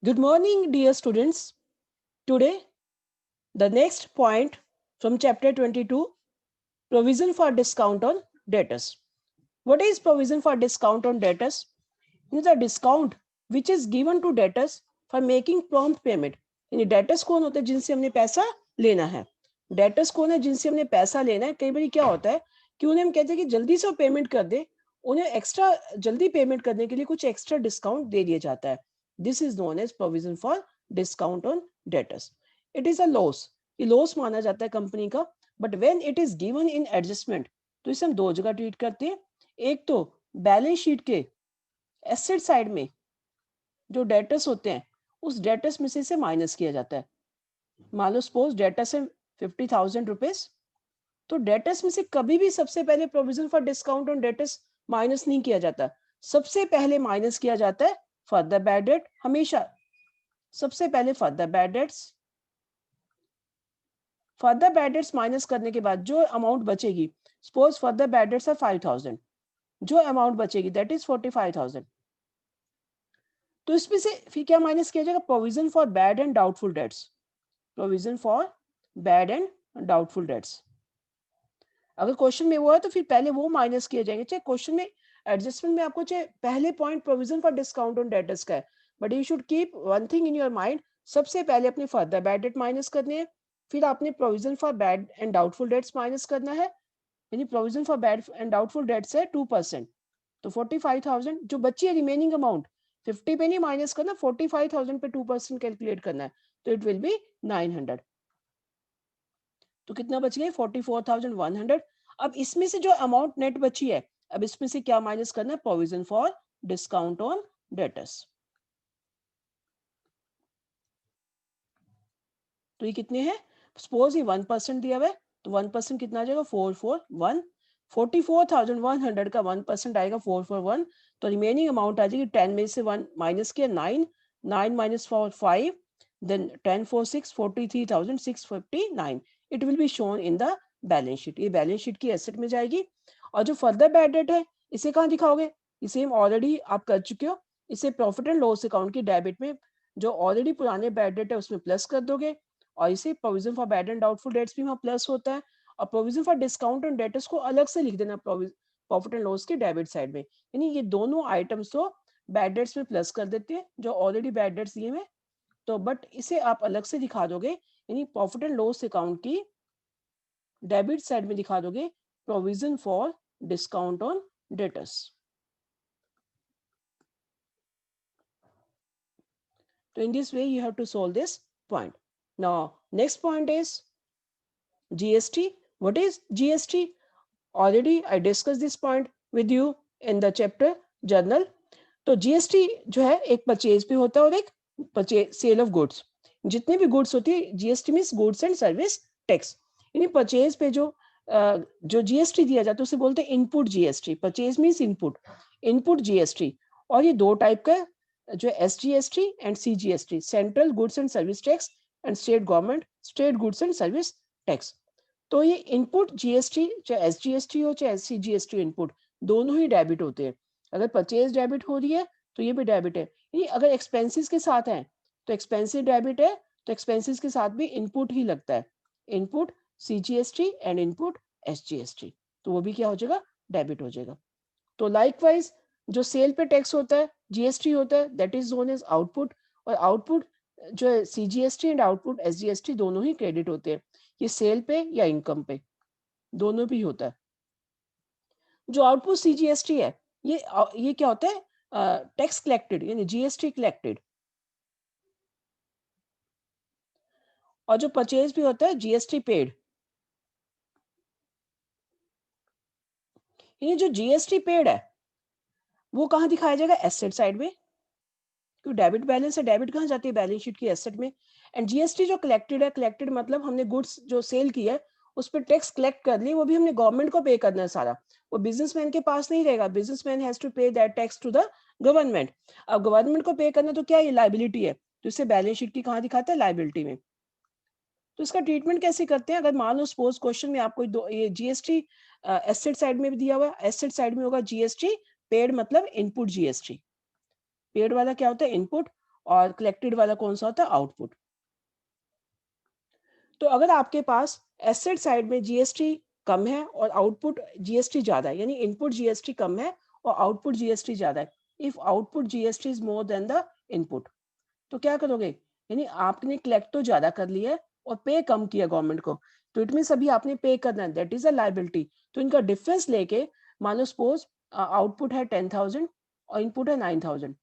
Good morning, dear students. Today, the next point from chapter 22, provision for discount on debtors. What is provision for discount on debtors? It is a discount which is given to debtors for making prompt payment. यानी debtors कौन होते हैं जिनसे हमने पैसा लेना है. Debtors कौन है जिनसे हमने पैसा लेना है. कई बार क्या होता है कि उन्हें हम कहते हैं कि जल्दी से पेमेंट कर दे, उन्हें एक्स्ट्रा जल्दी पेमेंट करने के लिए कुछ एक्स्ट्रा डिस्काउंट दे दिया जाता है. This is known as provision for discount on debtors. It is a loss. ये लॉस माना जाता है कंपनी का, but when it is given in adjustment तो इसे हम दो जगह ट्रीट करते हैं. एक तो बैलेंस शीट के एसेट साइड में जो डेटर्स होते हैं उस डेटर्स में से इसे माइनस किया जाता है. मान लो सपोज डेटर्स है 50,000 रुपीज, तो डेटर्स में से कभी भी सबसे पहले provision for discount on debtors minus नहीं किया जाता. सबसे पहले माइनस किया जाता है फर्दर बैड डेट. हमेशा सबसे पहले further bad debts. Further bad debts minus करने के बाद जो अमाउंट बचेगी, सपोज फर्दर बैड डेट्स है 5,000, जो अमाउंट बचेगी दैट इज 45,000. तो इसमें से फिर क्या माइनस किया जाएगा? Provision for bad and doubtful debts. Provision for bad and doubtful debts. अगर क्वेश्चन में वो है तो फिर पहले वो माइनस किए जाएंगे. चाहे क्वेश्चन में एडजस्टमेंट में आपको चाहे पहले point provision for discount on debtors का है, but you should keep one thing in your mind. सबसे पहले अपने फर्दर बैड डेट माइनस करने हैं, फिर आपने provision for bad and doubtful debts minus करना है. यानी provision for bad and doubtful debts है 2%. तो 45,000 जो बची है रिमेनिंग अमाउंट 50 पे नहीं माइनस करना, 45,000 पे 2% कैलकुलेट करना है. तो इट विल बी 900. तो कितना बच गया? 44,100. अब इसमें से जो अमाउंट नेट बची है, अब इसमें से क्या माइनस करना है? Provision for discount on debtors. तो ये कितने हैं? सपोज ये 1% दिया हुआ है, तो 1% कितना आ जाएगा? 441. 44,100 का 1% आएगा 441. तो रिमेनिंग अमाउंट आ जाएगी 10 में से 1 माइनस किया 9, 9 minus 4 5, then 10 4 6 43,659. It will be shown in the balance sheet. ये बैलेंस शीट की एसेट में जाएगी. और जो फर्दर बैड डेट है इसे कहाँ दिखाओगे? इसे हम ऑलरेडी आप कर चुके हो. इसे प्रॉफिट एंड लॉस अकाउंट की डेबिट में जो ऑलरेडी पुराने बैड डेट है उसमें प्लस कर दोगे, और इसे provision for bad and doubtful debts भी वहाँ प्लस होता है. और provision for discount on debtors को अलग से लिख देना प्रॉफिट एंड लॉस के डेबिट साइड में. यानी ये दोनों आइटम्स तो बैड डेट्स में प्लस कर देते हैं जो ऑलरेडी बैड डेट्स दिए हुए. तो बट इसे आप अलग से दिखा दोगे, यानी प्रॉफिट एंड लॉस अकाउंट की डेबिट साइड में दिखा दोगे provision for discount on debtors. So in this way you have to solve this point. Now next point is GST. What is GST? Already I discussed this point with you in the chapter journal. तो GST जो है एक purchase पे होता है और एक purchase sale of goods. जितने भी गुड्स होती है GST means goods and service tax. यानी परचेज पे जो GST दिया जाता है उसे बोलते हैं input GST. Purchase means input, input GST. और ये दो टाइप का जो SGST and CGST, central goods and service tax, and state government state goods and service tax. तो ये इनपुट GST चाहे SGST हो चाहे CGST इनपुट दोनों ही डेबिट होते हैं. अगर परचेज डेबिट हो रही है तो ये भी डेबिट है. ये अगर एक्सपेंसेस के साथ है तो एक्सपेंसिव डेबिट है, तो एक्सपेंसेस के साथ भी इनपुट ही लगता है. Input CGST and input SGST, तो वो भी क्या हो जाएगा? डेबिट हो जाएगा. तो लाइकवाइज जो सेल पे टैक्स होता है GST होता है, that is known as output. और आउटपुट जो है CGST एंड आउटपुट SGST दोनों ही क्रेडिट होते हैं. ये सेल पे या इनकम पे दोनों भी होता है. जो आउटपुट CGST है ये क्या होता है? टैक्स कलेक्टेड यानी GST कलेक्टेड. और जो परचेज भी होता है GST पेड. ये जो GST पेड है वो कहाँ दिखाया जाएगा? एसेट साइड में. क्योंकि डेबिट बैलेंस है, डेबिट कहाँ जाती है? बैलेंस शीट की एसेट में. एंड GST जो कलेक्टेड है, कलेक्टेड मतलब हमने गुड्स जो सेल की है उस पर टैक्स कलेक्ट कर ली, वो भी हमने गवर्नमेंट को पे करना है सारा. वो बिजनेसमैन के पास नहीं रहेगा. Businessman has to pay that tax to the government. अब गवर्नमेंट को पे करना तो क्या ये लाइबिलिटी है, तो इसे बैलेंस शीट की कहाँ दिखाता है? लाइबिलिटी में. तो इसका ट्रीटमेंट कैसे करते हैं? अगर मान लो सपोज क्वेश्चन में आपको ये GST एसेट साइड में भी दिया हुआ है, एसेट साइड में होगा GST पेड मतलब इनपुट GST. पेड वाला क्या होता है? इनपुट. और कलेक्टेड वाला कौन सा होता है, आउटपुट। तो अगर आपके पास एसेट साइड में जीएसटी कम है और आउटपुट जीएसटी ज्यादा है, यानी इनपुट जीएसटी कम है और आउटपुट जीएसटी ज्यादा है, if output GST is more than the input, तो क्या करोगे, यानी आपने कलेक्ट तो ज्यादा कर लिया है और पे कम किया गवर्नमेंट को, तो इट मीन अभी आपने पे करना है, दैट इज अ लायबिलिटी। तो इनका डिफरेंस लेके, मानो सपोज आउटपुट है 10,000 और इनपुट है 9,000,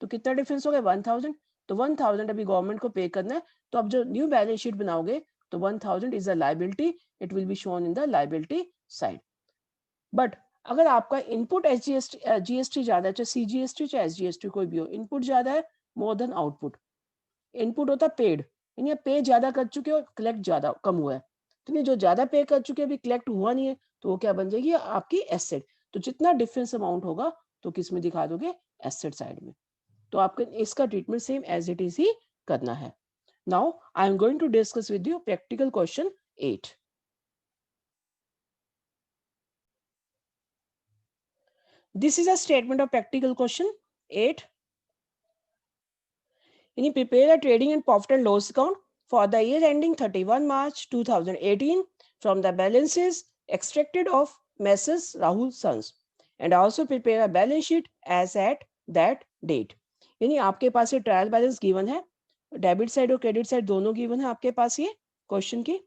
तो कितना डिफरेंस हो गया, 1,000। तो 1,000 अभी गवर्नमेंट को पे करना है, तो अब जो न्यू बैलेंस शीट बनाओगे तो 1,000 is a liability, it will be shown in the liability side. But अगर आपका इनपुट जीएसटी ज्यादा है, चाहे सीजीएसटी चाहे एसजीएसटी कोई भी हो, इनपुट ज्यादा है मोर देन आउटपुट, इनपुट होता है पेड, यानी पे ज्यादा कर चुके हो, कलेक्ट ज्यादा कम हुआ है, तो नहीं जो ज्यादा पे कर चुके अभी कलेक्ट हुआ नहीं है, तो वो क्या बन जाएगी, आपकी एसेट। तो जितना डिफरेंस अमाउंट होगा तो किस में दिखा दोगे, एसेट साइड में। तो आपको इसका treatment same as it is ही करना है। Now I am going to discuss with you practical question 8। This is a statement of practical question 8. You prepare a trading and profit and loss account for the year ending 31 March 2018 from the balances extracted of Messrs. Rahul Sons, and also prepare a balance sheet as at that date. यानी आपके पास ये trial balance given है, debit side और credit side दोनों given है आपके पास ये question की,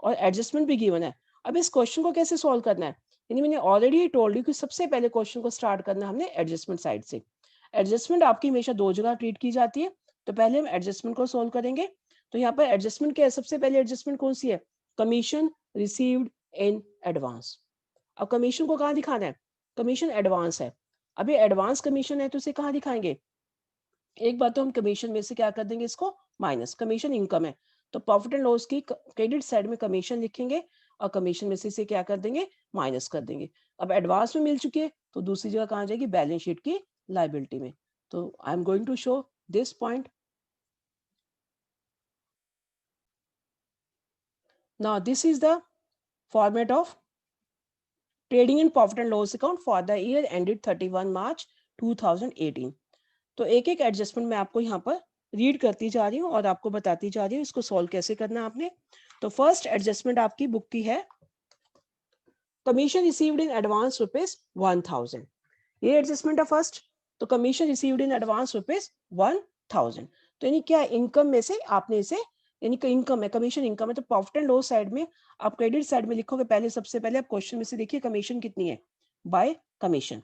और एडजस्टमेंट भी गिवन है। अब इस क्वेश्चन को कैसे सॉल्व करना है, यानी मैंने ऑलरेडी टोल्ड यू कि सबसे पहले क्वेश्चन को स्टार्ट करना है हमने एडजस्टमेंट साइड से। एडजस्टमेंट आपकी हमेशा दो जगह ट्रीट की जाती है, तो पहले हम एडजस्टमेंट को सोल्व करेंगे। तो यहाँ पर एडजस्टमेंट क्या है, सबसे पहले एडजस्टमेंट कौन सी है, कमीशन रिसीव्ड इन एडवांस। अब कमीशन को कहाँ दिखाना है, कमीशन एडवांस है, अभी एडवांस कमीशन है तो इसे कहाँ दिखाएंगे, एक बात तो हम कमीशन में से क्या कर देंगे, इसको माइनस, कमीशन इनकम है तो प्रॉफिट एंड लॉस की क्रेडिट साइड में कमीशन लिखेंगे और कमीशन में से इसे क्या कर देंगे, माइनस कर देंगे। अब एडवांस में मिल चुकी है तो दूसरी जगह कहाँ जाएगी, बैलेंस शीट की लायबिलिटी में। तो I am going to show this point. Now this is the format of trading and profit and loss account for the year ended 31 March 2018। तो एक एक एडजस्टमेंट मैं आपको यहाँ पर रीड करती जा रही हूँ और आपको बताती जा रही हूँ इसको सॉल्व कैसे करना है आपने। तो फर्स्ट एडजस्टमेंट आपकी बुक की है, commission received in advance rupees 1,000, ये एडजस्टमेंट है फर्स्ट। तो commission received in advance rupees 1,000, तो यानी क्या, इनकम में से आपने इसे, यानी इनकम है, कमीशन इनकम है, तो प्रॉफिट एंड लॉस साइड में आप क्रेडिट साइड में लिखोगे पहले, सबसे पहले आप क्वेश्चन में से देखिए कमीशन कितनी है, बाय कमीशन,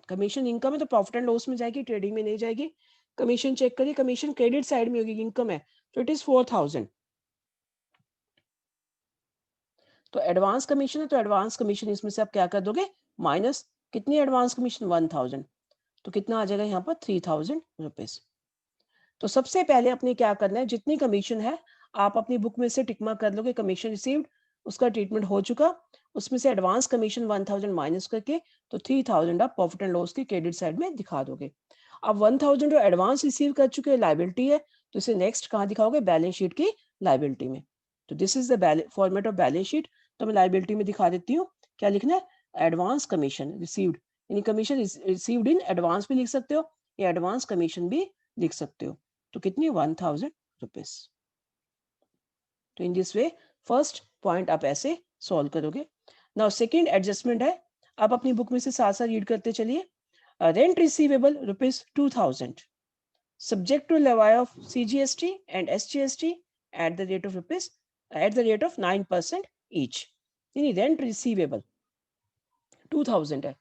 कमीशन इनकम है तो प्रॉफिट एंड लॉस में जाएगी, ट्रेडिंग में नहीं जाएगी। कमीशन चेक करिए, कमीशन क्रेडिट साइड में होगी, इनकम है तो इट इज 4,000। तो एडवांस कमीशन है तो एडवांस कमीशन इसमें से आप क्या कर दोगे, माइनस, कितनी एडवांस कमीशन 1,000, तो कितना आ जाएगा यहाँ पर 3,000 रुपीज। तो सबसे पहले अपने क्या करना है, जितनी कमीशन है आप अपनी बुक में से टिक मार्क कर लोगे, कमीशन रिसीव्ड उसका ट्रीटमेंट हो चुका, उसमें से एडवांस कमीशन 1,000 माइनस करके तो 3,000 आप प्रॉफिट एंड लॉस की क्रेडिट साइड में दिखा दोगे। अब 1,000 जो एडवांस रिसीव कर चुके हैं लाइबिलिटी है, तो इसे नेक्स्ट कहाँ दिखाओगे, बैलेंस शीट की लाइबिलिटी में। तो this is the format of balance sheet. तो मैं लाइबिलिटी में दिखा देती हूँ, क्या लिखना है, एडवांस कमीशन रिसीव्ड, यानी कमीशन रिसीव्ड इन एडवांस भी लिख सकते हो या एडवांस कमीशन भी लिख सकते हो। तो कितनी, 1,000 रुपीज। तो in this way first point आप ऐसे सॉल्व करोगे। नाउ सेकेंड एडजस्टमेंट है, आप अपनी बुक में से साथ साथ रीड करते चलिए। Rent receivable rupees 2,000 subject to levy of CGST and SGST at the rate of rupees at the rate of 9% each। यानी रेंट रिसीवेबल 2,000 है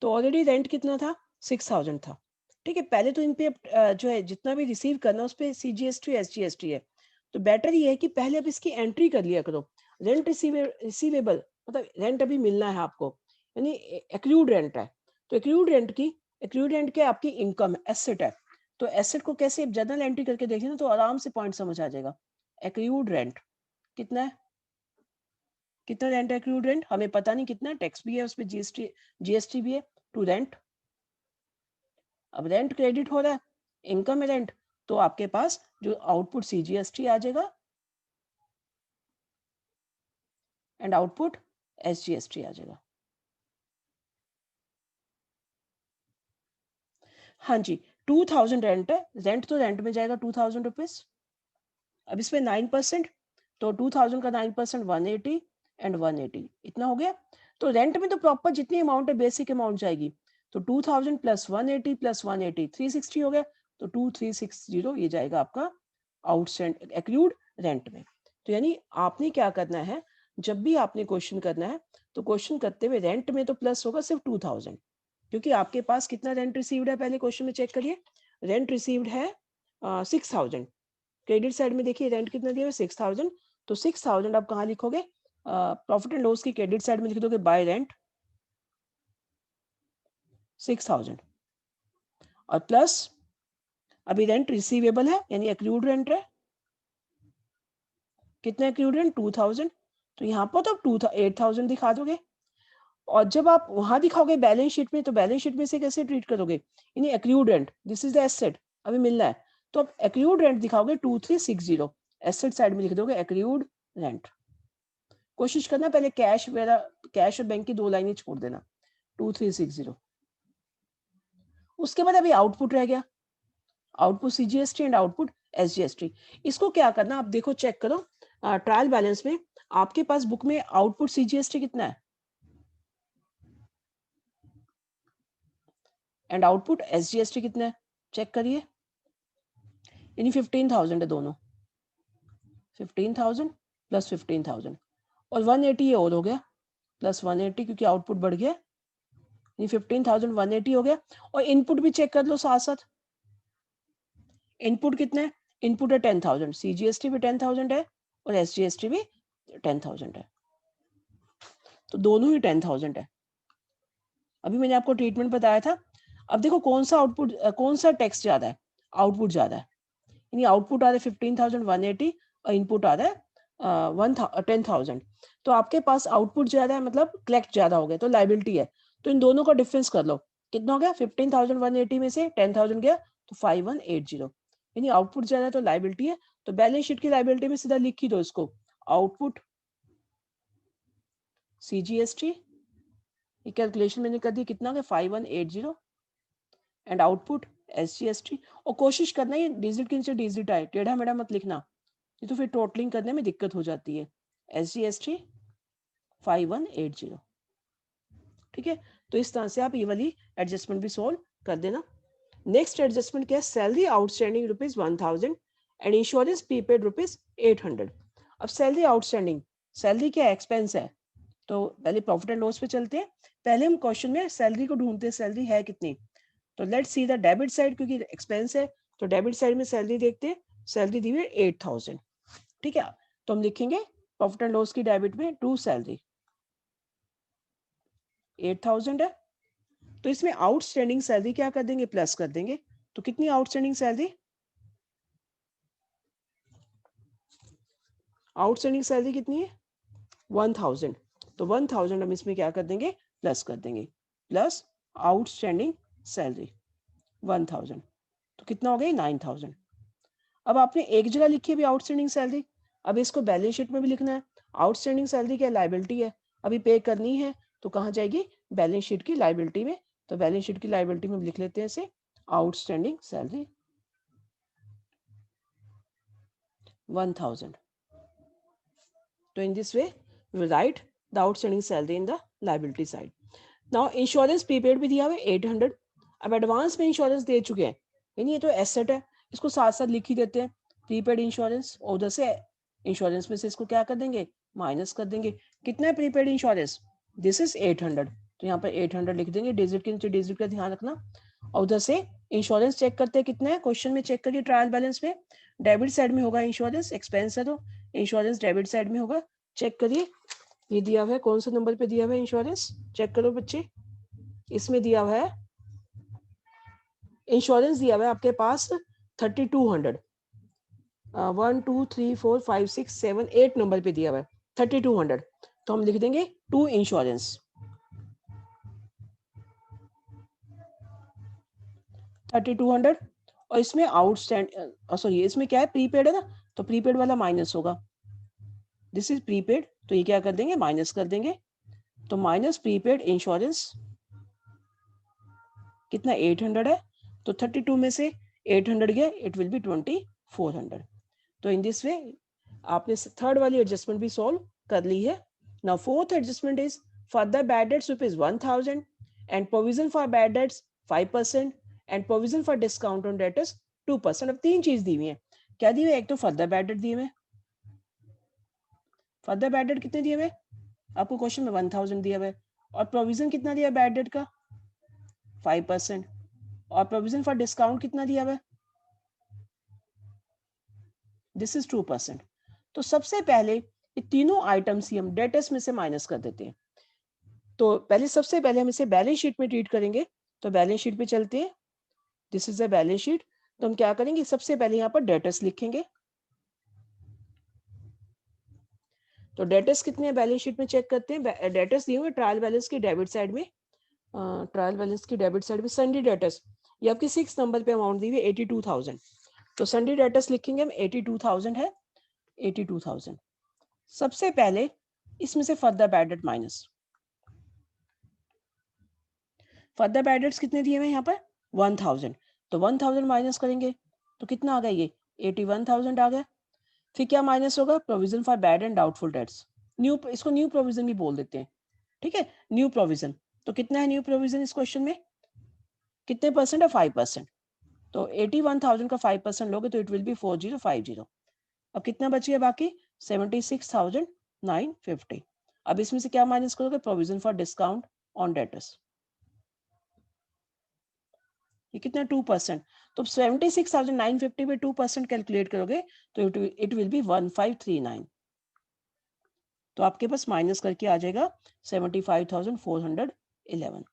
तो ऑलरेडी रेंट कितना था, 6,000 था। ठीक है, पहले तो इन पे जो है जितना भी रिसीव करना उस पर CGST SGST है, तो बेटर ये है कि पहले अब इसकी एंट्री कर लिया करो। रेंट रिसीवेबल मतलब रेंट अभी मिलना है आपको, यानी एक्रूड रेंट है, तो एक्रूड रेंट के आपकी इनकम एसेट है, तो एसेट को कैसे जनरल एंट्री करके देखिए ना तो आराम से पॉइंट समझ आ जाएगा। एक्रूड रेंट कितना है, कितना रेंट है, एक्रूड रेंट हमें पता नहीं कितना, टैक्स भी है उसमें, जीएसटी भी है, टू रेंट। अब रेंट क्रेडिट हो रहा है, इनकम है रेंट, तो आपके पास जो आउटपुट सीजीएसटी आ जाएगा एंड आउटपुट एसजीएसटी आ जाएगा। हाँ जी, 2000 रेंट है, रेंट तो रेंट में जाएगा 2000 रुपीज। अब इसमें 9%, तो 2000 का 9% 180 एंड 180, इतना हो गया। तो रेंट में तो प्रॉपर जितनी अमाउंट है बेसिक अमाउंट जाएगी, तो 2000 प्लस 180 प्लस 180 360 हो गया, तो 2360 ये जाएगा आपका आउटस्टैंड एक्रूड रेंट में। तो यानी आपने क्या करना है, जब भी आपने क्वेश्चन करना है तो क्वेश्चन करते हुए रेंट में तो प्लस होगा सिर्फ 2000, क्योंकि आपके पास कितना रेंट रिसीव्ड है पहले क्वेश्चन में चेक करिए। रेंट रिसीव्ड है 6000, क्रेडिट साइड में देखिए रेंट कितना दिया है 6000, तो 6000 आप कहाँ लिखोगे, प्रॉफिट एंड लॉस की क्रेडिट साइड में लिख दोगे बाय रेंट 6000, और प्लस अभी रेंट रिसीवेबल है यानी एक्रूड रेंट है, कितना एक्रूड रेंट 2000, तो यहाँ पर तो 8000 दिखा दोगे। और जब आप वहां दिखाओगे बैलेंस शीट में, तो बैलेंस शीट में से कैसे ट्रीट करोगे, यानी accrued rent, this is the asset अभी मिल रहा है, तो आप एक्रूड रेंट दिखाओगे 2360, एसेट साइड में लिख दोगे एक्रूड रेंट। कोशिश करना पहले कैश वगैरह, कैश और बैंक की 2 लाइनें छोड़ देना, 2360। उसके बाद अभी आउटपुट रह गया, output CGST and output SGST. इसको क्या करना, आप देखो चेक करो ट्रायल बैलेंस में आपके पास बुक में आउटपुट सीजीएसटी कितना है एंड आउटपुट एसजीएसटी कितना है, चेक करिए। यानी 15000 है दोनों, 15000 प्लस 15000 और 180 ये और हो गया प्लस 180, क्योंकि आउटपुट बढ़ गया, यानी 15000 180 हो गया। और इनपुट भी चेक कर लो साथ साथ, इनपुट कितना है, इनपुट है 10000, सीजीएसटी भी 10000 है और एसजीएसटी भी 10000 है, तो दोनों ही 10000 है। अभी मैंने आपको ट्रीटमेंट बताया था। अब देखो कौन सा आउटपुट, कौन सा टैक्स ज्यादा है, आउटपुट ज्यादा है, यानी आउटपुट आ रहा है 15180 और इनपुट आ रहा है 10000। तो आपके पास आउटपुट ज्यादा है मतलब कलेक्ट ज्यादा हो गया, तो लाइबिलिटी है, तो इन दोनों का डिफरेंस कर लो, कितना हो गया 15180 में से 10000 गया तो 5180, यानी आउटपुट ज्यादा है तो लाइबिलिटी है। तो बैलेंस शीट की लाइबिलिटी में सीधा लिख ही दो इसको, आउटपुट सीजीएसटी, ये कैलकुलेशन मैंने कर दी, कितना हो गया 5180 एंड आउटपुट एसजीएसटी। और कोशिश करना ये डिजिट के नीचे डिजिट आए, टेढ़ा मेढ़ा मत लिखना, ये तो फिर टोटलिंग करने में दिक्कत हो जाती है। एसजीएसटी 5180, ठीक है। तो इस तरह से आप ये वाली एडजस्टमेंट भी सोल्व कर देना। नेक्स्ट एडजस्टमेंट क्या है, salary outstanding ₹1000 and insurance prepaid ₹800। अब सैलरी आउटस्टैंडिंग, सैलरी क्या एक्सपेंस है, तो पहले प्रॉफिट एंड लॉस पे चलते हैं। पहले हम क्वेश्चन में सैलरी को ढूंढते हैं, सैलरी है कितनी, तो let's see the debit side, क्योंकि एक्सपेंस है तो डेबिट साइड में सैलरी देखते हैं, सैलरी दी हुई है 8000, ठीक है। तो हम लिखेंगे प्रॉफिट एंड लॉस की डेबिट में टू सैलरी 8000 है, तो इसमें आउटस्टैंडिंग सैलरी क्या कर देंगे, प्लस कर देंगे। तो कितनी आउटस्टैंडिंग सैलरी, आउटस्टैंडिंग सैलरी कितनी है 1000, तो 1000 हम इसमें क्या कर देंगे, प्लस कर देंगे, प्लस आउटस्टैंडिंग सैलरी 1000, तो कितना हो गई 9000। अब आपने एक जगह लिखी है भी आउटस्टैंडिंग सैलरी, अब इसको बैलेंस शीट में भी लिखना है। आउटस्टैंडिंग सैलरी क्या लाइबिलिटी है, अभी पे करनी है, तो कहाँ जाएगी बैलेंस शीट की लाइबिलिटी में, तो बैलेंस शीट की लाइबिलिटी में लिख लेते हैं इसे आउटस्टैंडिंग सैलरी 1000। तो in this way we will write the outstanding salary in the liability side. Now insurance prepaid भी दिया हुआ है 800, अब एडवांस में इंश्योरेंस दे चुके हैं, यानी ये तो एसेट है, इसको साथ साथ लिख ही देते हैं, प्रीपेड इंश्योरेंस, और उधर से इंश्योरेंस में से इसको क्या कर देंगे, माइनस कर देंगे। कितना है प्रीपेड इंश्योरेंस, दिस इज 800, तो यहाँ पर 800 लिख देंगे, डिजिट के नीचे डिजिट का ध्यान रखना। और उधर से इंश्योरेंस चेक करते हैं कितना है, क्वेश्चन में चेक करिए ट्रायल बैलेंस में, डेबिट साइड में होगा इंश्योरेंस, एक्सपेंस है तो इंश्योरेंस डेबिट साइड में होगा, चेक करिए। ये दिया हुआ है, कौन से नंबर पे दिया हुआ है इंश्योरेंस, चेक करो बच्चे, इसमें दिया हुआ है इंश्योरेंस दिया हुआ है आपके पास 3200, 1 2 3 4 5 6 7 8 नंबर पे दिया हुआ है 3200, तो हम लिख देंगे टू इंश्योरेंस 3200, और इसमें आउटस्टैंड सॉरी इसमें क्या है प्रीपेड है ना, तो प्रीपेड वाला माइनस होगा, दिस इज प्रीपेड, तो ये क्या कर देंगे माइनस कर देंगे, तो माइनस प्रीपेड इंश्योरेंस कितना 800 है, तो 32 में से 800 गया, इट विल बी 2400. तो इन दिस वे आपने थर्ड वाली एडजस्टमेंट भी सॉल्व कर ली है. Now fourth adjustment is further bad debts rupees 1000 and provision for bad debts 5% and provision for discount on debtors 2%. अब तीन चीज दी हुई है. क्या दी हुई है? एक तो फर्दर बैड डेट दिए हुए. फर्दर बैड डेट कितने दिए हुए? आपको क्वेश्चन में 1000 दिया हुआ है. और प्रोविजन कितना दिया बैड डेट का? 5%. और प्रोविजन फॉर डिस्काउंट कितना दिया हुआ है? This is 2%. तो सबसे पहले ये तीनों आइटम्स ही हम डेटर्स में से माइनस कर देते हैं. तो पहले सबसे पहले हम इसे बैलेंस शीट में ट्रीट करेंगे. तो बैलेंस शीट पे चलते हैं. This is the balance sheet. तो हम क्या करेंगे? सबसे पहले यहाँ पर डेटर्स लिखेंगे. तो डेटर्स कितने हैं बैलेंस शीट में चेक करते हैं. डेटर्स दिए हुए ट्रायल बैलेंस की डेबिट साइड में. ट्रायल बैलेंस की डेबिट साइड में सन्डी डेटर्स, ये आपकी 6 नंबर पे अमाउंट दी हुई है 82,000. तो सन्डी डेटर्स लिखेंगे हम. 82,000 है. 82,000. सबसे पहले इसमें से further bad debt minus. Further bad debts कितने दिए हुए यहाँ पर? 1000. तो 1000 माइनस करेंगे तो कितना आ गया? ये 81,000 आ गया. फिर क्या माइनस होगा? Provision for bad and doubtful debts. New, इसको न्यू प्रोविजन भी बोल देते हैं. ठीक है, न्यू प्रोविजन. तो कितना है न्यू प्रोविजन इस क्वेश्चन में? कितने परसेंट है? 5%. तो 81,000 का 5% लोगे तो इट विल बी 4050. अब कितना बच गया बाकी? 76,950. अब इसमें से क्या माइनस करोगे? Provision for discount on debtors. ये कितना? 2%. तो 76,950 पे 2% कैलकुलेट करोगे तो इट विल बी 1539. तो आपके पास माइनस करके आ जाएगा 75,411.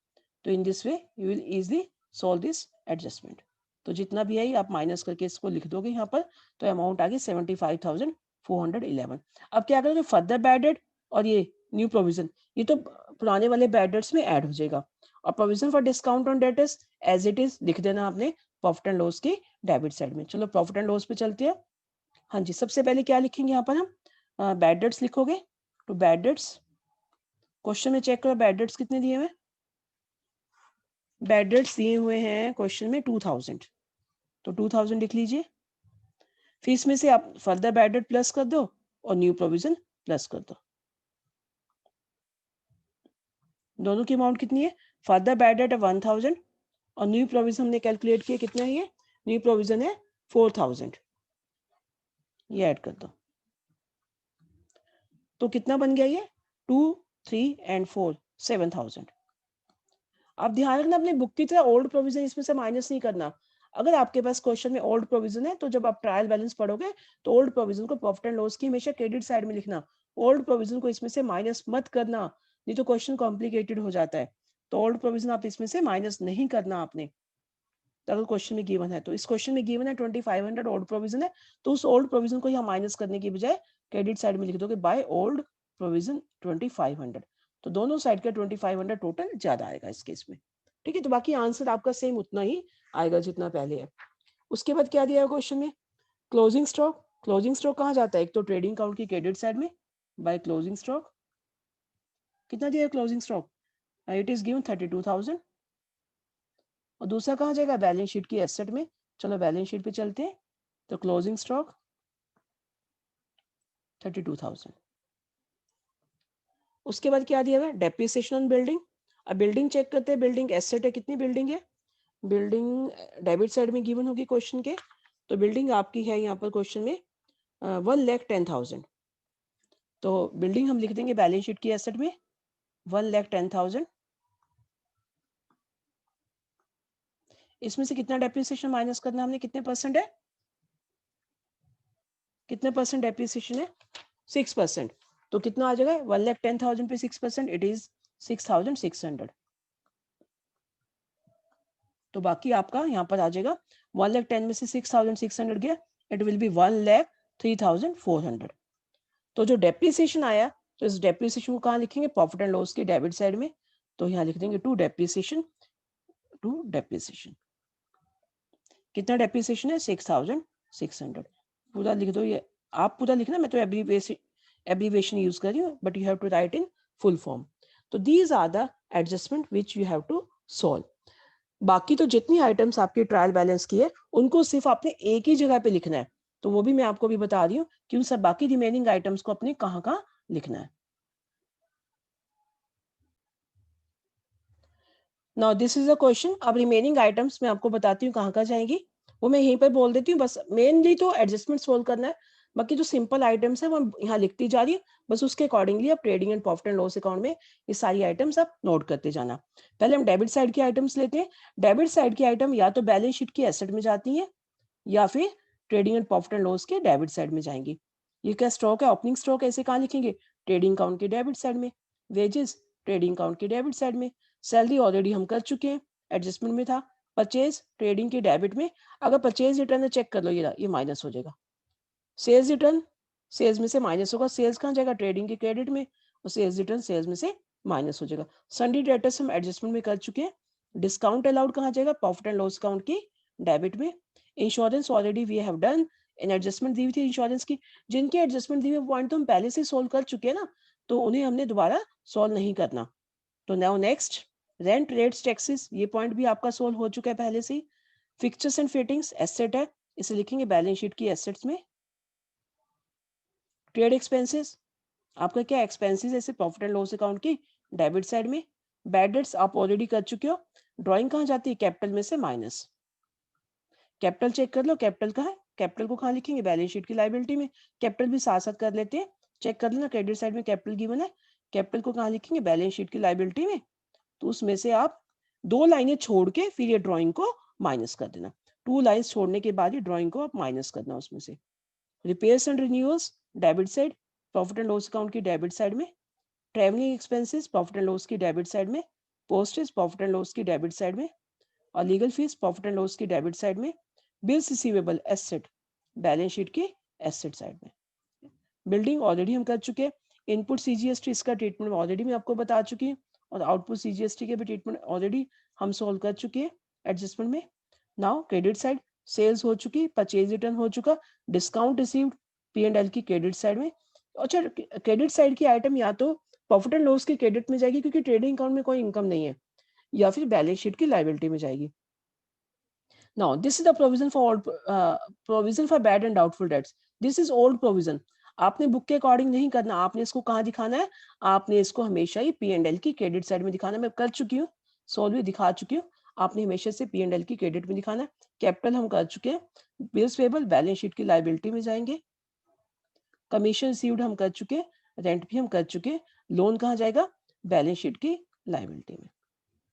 तो in this way you will easily solve this adjustment. तो जितना भी है आप माइनस करके इसको लिख दोगे यहाँ पर. तो अमाउंट आ गई 75,411. अब क्या करोगे? फर्दर बैड डेट और ये न्यू प्रोविजन, ये तो पुराने वाले बैड डेट्स में ऐड हो जाएगा. और provision for discount on debtors as it is लिख देना आपने प्रॉफिट एंड लॉस की डेबिट साइड में. चलो प्रॉफिट एंड लॉस पे चलते हैं. हाँ जी, सबसे पहले क्या लिखेंगे यहाँ पर हम? बैड डेट्स लिखोगे. तो बैड डेट्स क्वेश्चन में चेक करो बैड डेट्स कितने दिए हुए. बैड डेट्स दिए हुए हैं क्वेश्चन में 2000. तो 2000 लिख लीजिए. फिर इसमें से आप फर्दर बैड डेट प्लस कर दो और न्यू प्रोविजन प्लस कर दो. दोनों की अमाउंट कितनी है? फर्दर बैड डेट है 1000 और न्यू प्रोविजन हमने कैलकुलेट किया कितना है? ये न्यू प्रोविजन है 4000. ये ऐड कर दो. तो कितना बन गया ये? 2, 3 एंड 4 7000. आप ध्यान रखना अपने बुक की तरह ओल्ड प्रोविजन इसमें से माइनस नहीं करना. अगर आपके पास क्वेश्चन में ओल्ड प्रोविजन है तो जब आप ट्रायल बैलेंस पढ़ोगे तो ओल्ड प्रोविजन को प्रॉफिट एंड लॉस की हमेशा क्रेडिट साइड में लिखना. ओल्ड प्रोविजन को इसमें से माइनस मत करना, नहीं तो क्वेश्चन कॉम्प्लिकेटेड हो जाता है. तो ओल्ड प्रोविजन आप इसमें से माइनस नहीं करना आपने. अगर क्वेश्चन में गिवन है तो इस क्वेश्चन में गिवन है 2500 ओल्ड प्रोविजन है, तो उस ओल्ड प्रोविजन को यहाँ माइनस करने की बजाय क्रेडिट साइड में लिख दोगे बाय ओल्ड प्रोविजन 2500. तो दोनों साइड का 2500 टोटल ज्यादा आएगा इस केस में. ठीक है, तो बाकी आंसर आपका सेम उतना ही आएगा जितना पहले है. उसके बाद क्या दिया है क्वेश्चन में? Closing stock. क्लोजिंग स्टॉक कहाँ जाता है? एक तो ट्रेडिंग अकाउंट की क्रेडिट साइड में बाय क्लोजिंग स्टॉक. कितना दिया है closing stock? It is given 32,000. और दूसरा कहाँ जाएगा? बैलेंस शीट की एसेट में. चलो बैलेंस शीट पे चलते हैं. तो क्लोजिंग स्टॉक 32,000. उसके बाद क्या दिया हुआ है? Depreciation on building. अब बिल्डिंग चेक करते हैं. बिल्डिंग एसेट है. कितनी बिल्डिंग है? बिल्डिंग डेबिट साइड में गिवन होगी क्वेश्चन के. तो बिल्डिंग आपकी है यहाँ पर क्वेश्चन में 1,10,000. तो बिल्डिंग हम लिख देंगे बैलेंस शीट की एसेट में 1,10,000. इसमें से कितना डेप्रिसिएशन माइनस करना है हमने? कितने परसेंट है? कितने परसेंट डेप्रिसिएशन है? 6%. तो कितना आ जाएगा? 1,10,000 पे 6%, इट इज 6,600. तो बाकी आपका यहाँ पर आ जाएगा 1,10,000 में से 6,600 गया, इट विल बी 1,03,400. तो जो डेप्रिसिएशन आया तो इस डेप्रिसिएशन को कहाँ लिखेंगे? प्रॉफिट एंड लॉस की डेबिट साइड में. तो यहाँ लिख देंगे टू डेप्रिसिएशन. कितना डेप्रिसिएशन है? 6,600. पूरा लिख दो. ये आप पूरा लिखना, मैं तो एब्रीवेशन यूज कर रही हूँ, but you have to write in full form. तो these are the adjustment which you have to solve. बाकी तो जितनी आइटम्स आपकी ट्रायल बैलेंस की है उनको सिर्फ आपने एक ही जगह पे लिखना है, तो वो भी मैं आपको भी बता रही हूँ कि उन सब बाकी रिमेनिंग आइटम्स को अपने कहाँ कहाँ लिखना है। Now this is a question. अब रिमेनिंग आइटम्स मैं आपको बताती हूँ कहाँ कहाँ जाएंगी, वो मैं यहीं पर बोल देती हूँ। बस मेनली तो एडजस्टमेंट सोल्व करना है, बाकी जो सिंपल आइटम्स है वो यहाँ लिखती जा रही है, बस उसके अकॉर्डिंगली आप trading and profit and loss account में ये सारी आइटम्स आप नोट करते जाना। पहले हम डेबिट साइड की आइटम्स लेते हैं। डेबिट साइड की आइटम या तो बैलेंस शीट की एसेट में जाती है या फिर trading and profit and loss के डेबिट साइड में जाएंगी। ये क्या स्टॉक है, ओपनिंग स्टॉक, ऐसे कहाँ लिखेंगे, ट्रेडिंग अकाउंट के डेबिट साइड में। वेजेस ट्रेडिंग अकाउंट के डेबिट साइड में। सैलरी ऑलरेडी हम कर चुके हैं, एडजस्टमेंट में था। परचेज ट्रेडिंग के डेबिट में, अगर परचेज रिटर्न चेक कर लो, ये माइनस हो जाएगा। सेल्स रिटर्न सेल्स में से माइनस होगा, सेल्स कहाँ जाएगा, ट्रेडिंग के क्रेडिट में, और सेल्स रिटर्न सेल्स में से माइनस हो जाएगा। सन्डी डेटर्स हम एडजस्टमेंट में कर चुके हैं। डिस्काउंट अलाउड कहाँ जाएगा, प्रॉफिट एंड लॉस अकाउंट की डेबिट में। Insurance already we have done, in adjustment दी हुई थी इंश्योरेंस की। जिनके एडजस्टमेंट दी हुई पॉइंट तो हम पहले से सोल्व कर चुके हैं ना, तो उन्हें हमने दोबारा सोल्व नहीं करना। तो now next, rent rates taxes, ये पॉइंट भी आपका सोल्व हो चुका है पहले से। फिक्चर्स एंड फिटिंग्स एसेट है, इसे लिखेंगे बैलेंस शीट की एसेट्स में। ट्रेड एक्सपेंसेस, आपका क्या एक्सपेंसेस ऐसे प्रॉफिट एंड लॉस अकाउंट की डेबिट साइड में। बैड डेट्स आप ऑलरेडी कर चुके हो। ड्राइंग कहाँ जाती है, कैपिटल में से माइनस। कैपिटल चेक कर लो, कैपिटल कहाँ है, कैपिटल को कहाँ लिखेंगे, बैलेंस शीट की लायबिलिटी में। कैपिटल भी साथ साथ कर लेते हैं, चेक कर लेना क्रेडिट साइड में कैपिटल गिवन है, कैपिटल को कहाँ लिखेंगे, बैलेंस शीट की लायबिलिटी में। तो उसमें से आप 2 लाइनें छोड़ के फिर ये ड्राइंग को माइनस कर देना। 2 लाइन्स छोड़ने के बाद ही ड्राइंग को आप माइनस करना उसमें से। Repairs and renewals debit side, profit and loss account की डेबिट साइड में। Travelling expenses profit and loss की डेबिट साइड में। पोस्टेज प्रॉफिट एंड लॉस की डेबिट साइड में। और legal fees profit and loss की डेबिट साइड में। Bills receivable asset balance sheet की एसेट साइड में। बिल्डिंग ऑलरेडी हम कर चुके हैं। इनपुट सीजीएसटी इसका ट्रीटमेंट ऑलरेडी मैं आपको बता चुकी हूँ, और आउटपुट सीजीएसटी के भी ट्रीटमेंट ऑलरेडी हम सोल्व कर चुके हैं एडजस्टमेंट में। नाउ क्रेडिट साइड, सेल्स हो चुकी, परचेज रिटर्न हो चुका, डिस्काउंट रिसीव्ड P&L की क्रेडिट साइड में। अच्छा, क्रेडिट साइड की आइटम या तो प्रॉफिट एंड लॉस की क्रेडिट में जाएगी क्योंकि ट्रेडिंग अकाउंट में कोई इनकम नहीं है, या फिर बैलेंस शीट की लायबिलिटी में जाएगी। Now this is the provision for provision for bad and doubtful debts. This is old provision, आपने बुक के अकॉर्डिंग नहीं करना, आपने इसको कहाँ दिखाना है, आपने इसको हमेशा ही P&L की क्रेडिट साइड में दिखाना। मैं कर चुकी हूँ, सॉल्व भी दिखा चुकी हूँ, आपने हमेशा से P&L की क्रेडिट में दिखाना है। कैपिटल हम कर चुके हैं, बिल्स पेबल बैलेंस शीट की लायबिलिटी में जाएंगे। कमीशन रिसीव्ड हम कर चुके हैं, रेंट भी हम कर चुके हैं, लोन कहाँ जाएगा, बैलेंस शीट की लायबिलिटी में।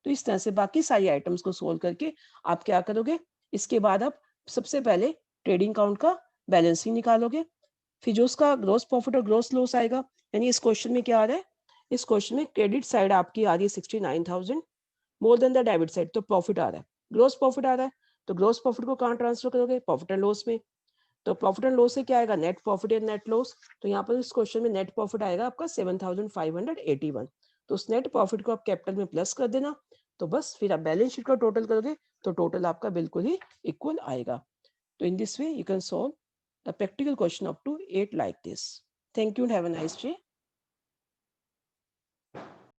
तो इस तरह से बाकी सारी आइटम्स को सोल्व करके आप क्या करोगे, इसके बाद आप सबसे पहले ट्रेडिंग अकाउंट का बैलेंसिंग निकालोगे, फिर जो उसका ग्रोस प्रॉफिट और ग्रोस लॉस आएगा। यानी इस क्वेश्चन में क्या आ रहा है, इस क्वेश्चन में क्रेडिट साइड आपकी आ रही है 69,000 more than the debit side, तो प्रॉफिट आ रहा है, ग्रोस प्रॉफिट आ रहा है। तो ग्रोस प्रॉफिट को कहाँ ट्रांसफर करोगे, प्रॉफिट एंड लॉस में। तो प्रॉफिट एंड लॉस से क्या आएगा, net profit and net loss. तो यहाँ पर इस क्वेश्चन में नेट प्रॉफिट आएगा आपका 7,581। तो उस नेट प्रॉफिट को आप कैपिटल में प्लस कर देना, तो बस फिर आप बैलेंस शीट का टोटल करोगे तो टोटल आपका बिल्कुल ही इक्वल आएगा। तो in this way you can solve a practical question up to 8 like this. Thank you and have a nice day.